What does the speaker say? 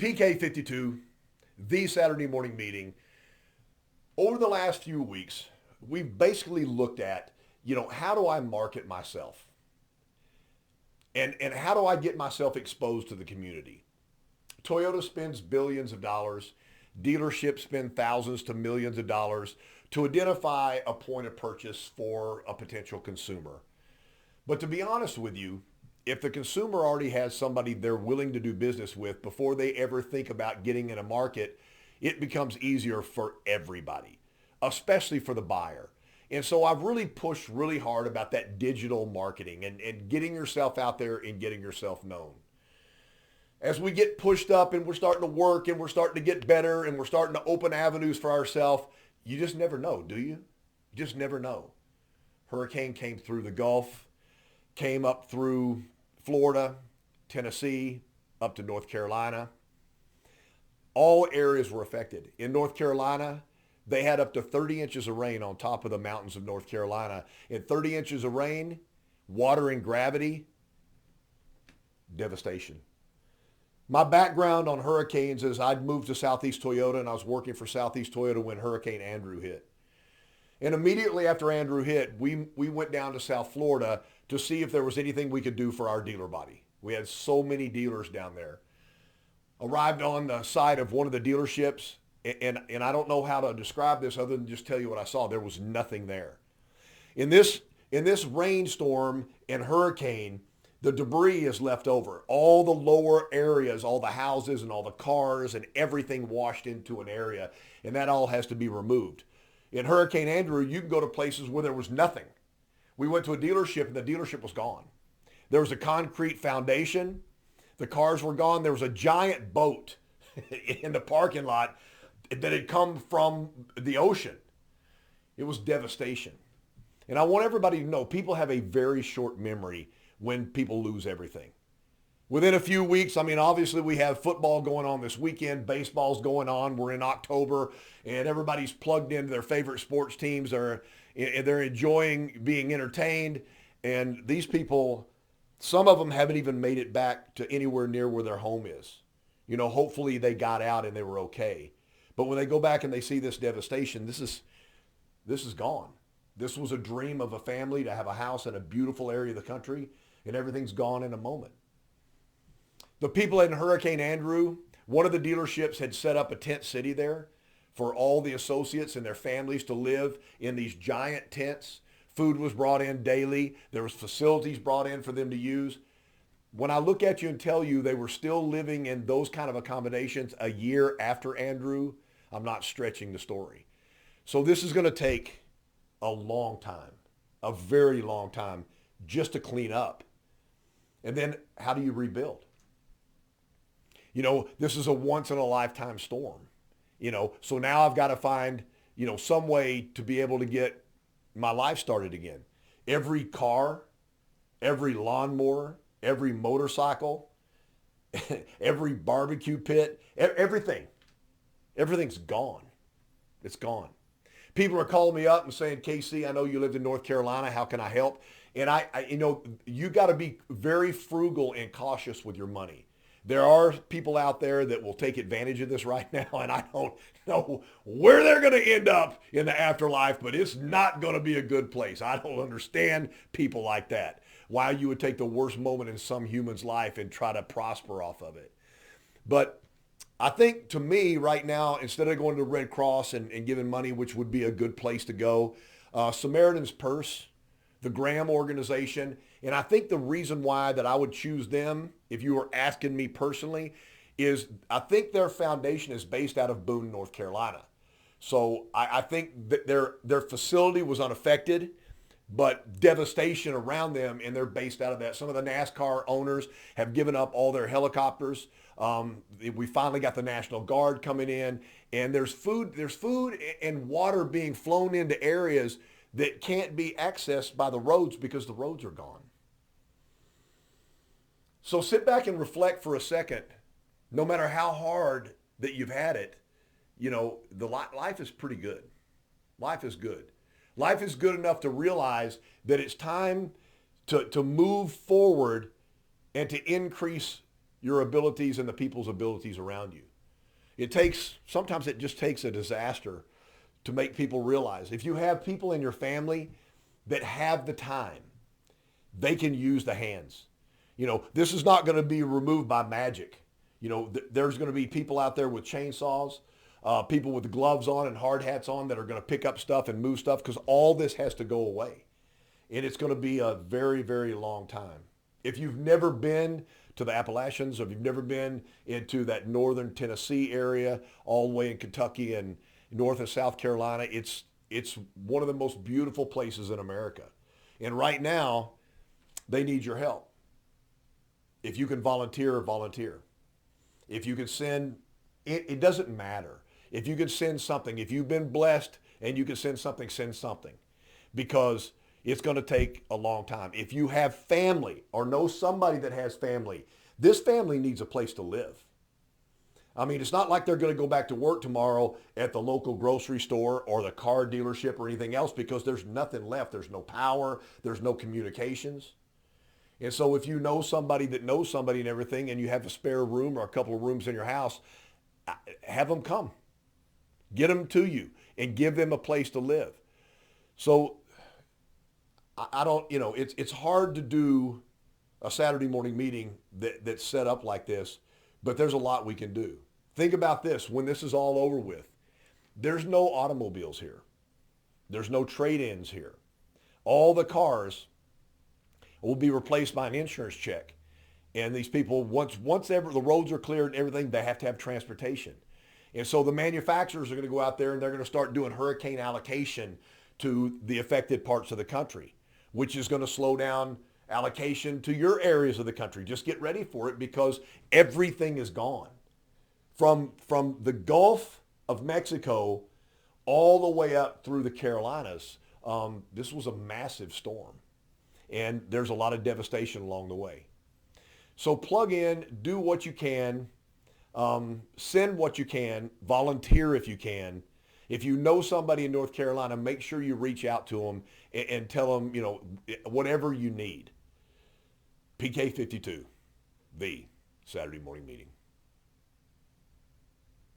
PK52, the Saturday morning meeting. Over the last few weeks, we've basically looked at, how do I market myself? And how do I get myself exposed to the community? Toyota spends billions of dollars. Dealerships spend thousands to millions of dollars to identify a point of purchase for a potential consumer. But to be honest with you, if the consumer already has somebody they're willing to do business with before they ever think about getting in a market, it becomes easier for everybody, especially for the buyer. And so I've really pushed really hard about that digital marketing and getting yourself out there and getting yourself known. As we get pushed up and we're starting to work and we're starting to get better and we're starting to open avenues for ourselves, you just never know, do you? You just never know. Hurricane came through the Gulf, came up through Florida, Tennessee, up to North Carolina. All areas were affected. In North Carolina, they had up to 30 inches of rain on top of the mountains of North Carolina. And 30 inches of rain, water and gravity, devastation. My background on hurricanes is I'd moved to Southeast Toyota and I was working for Southeast Toyota when Hurricane Andrew hit. And immediately after Andrew hit, we went down to South Florida to see if there was anything we could do for our dealer body. We had so many dealers down there. Arrived on the side of one of the dealerships, and I don't know how to describe this other than just tell you what I saw. There was nothing there. In this rainstorm and hurricane, the debris is left over. All the lower areas, all the houses and all the cars and everything washed into an area, and that all has to be removed. In Hurricane Andrew, you can go to places where there was nothing. We went to a dealership and the dealership was gone. There was a concrete foundation. The cars were gone. There was a giant boat in the parking lot that had come from the ocean. It was devastation. And I want everybody to know people have a very short memory when people lose everything. Within a few weeks, obviously we have football going on this weekend, baseball's going on, we're in October, and everybody's plugged into their favorite sports teams. They're enjoying being entertained, and these people, some of them haven't even made it back to anywhere near where their home is. Hopefully they got out and they were okay. But when they go back and they see this devastation, this is gone. This was a dream of a family to have a house in a beautiful area of the country, and everything's gone in a moment. The people in Hurricane Andrew, one of the dealerships had set up a tent city there for all the associates and their families to live in these giant tents. Food was brought in daily. There was facilities brought in for them to use. When I look at you and tell you they were still living in those kind of accommodations a year after Andrew, I'm not stretching the story. So this is going to take a long time, a very long time, just to clean up. And then how do you rebuild? This is a once in a lifetime storm, so now I've got to find, some way to be able to get my life started again. Every car, every lawnmower, every motorcycle, every barbecue pit, everything's gone. It's gone. People are calling me up and saying, KC, I know you lived in North Carolina. How can I help? And you got to be very frugal and cautious with your money. There are people out there that will take advantage of this right now, and I don't know where they're going to end up in the afterlife, but it's not going to be a good place. I don't understand people like that. Why you would take the worst moment in some human's life and try to prosper off of it. But I think to me right now, instead of going to Red Cross and giving money, which would be a good place to go, Samaritan's Purse, the Graham organization, and I think the reason why that I would choose them, if you were asking me personally, is I think their foundation is based out of Boone, North Carolina. So I think that their facility was unaffected, but devastation around them, and they're based out of that. Some of the NASCAR owners have given up all their helicopters. We finally got the National Guard coming in, and there's food and water being flown into areas that can't be accessed by the roads because the roads are gone. So sit back and reflect for a second. No matter how hard that you've had it, life is pretty good. Life is good. Life is good enough to realize that it's time to move forward and to increase your abilities and the people's abilities around you. Sometimes it just takes a disaster to make people realize if you have people in your family that have the time, they can use the hands. This is not going to be removed by magic. There's going to be people out there with chainsaws, people with gloves on and hard hats on that are going to pick up stuff and move stuff because all this has to go away. And it's going to be a very, very long time. If you've never been to the Appalachians, or if you've never been into that northern Tennessee area, all the way in Kentucky and North and South Carolina, it's one of the most beautiful places in America. And right now, they need your help. If you can volunteer, volunteer. If you can send, it doesn't matter. If you can send something, if you've been blessed and you can send something, because it's going to take a long time. If you have family or know somebody that has family, this family needs a place to live. I mean, it's not like they're going to go back to work tomorrow at the local grocery store or the car dealership or anything else because there's nothing left. There's no power. There's no communications. And so if you know somebody that knows somebody and everything and you have a spare room or a couple of rooms in your house, have them come. Get them to you and give them a place to live. So I don't, it's hard to do a Saturday morning meeting that's set up like this, but there's a lot we can do. Think about this. When this is all over with, there's no automobiles here. There's no trade-ins here. All the cars will be replaced by an insurance check. And these people, once ever the roads are cleared and everything, they have to have transportation. And so the manufacturers are going to go out there and they're going to start doing hurricane allocation to the affected parts of the country, which is going to slow down allocation to your areas of the country. Just get ready for it because everything is gone. From the Gulf of Mexico all the way up through the Carolinas, this was a massive storm. And there's a lot of devastation along the way. So plug in, do what you can, send what you can, volunteer if you can. If you know somebody in North Carolina, make sure you reach out to them and tell them, whatever you need. PK52, the Saturday Morning Meeting.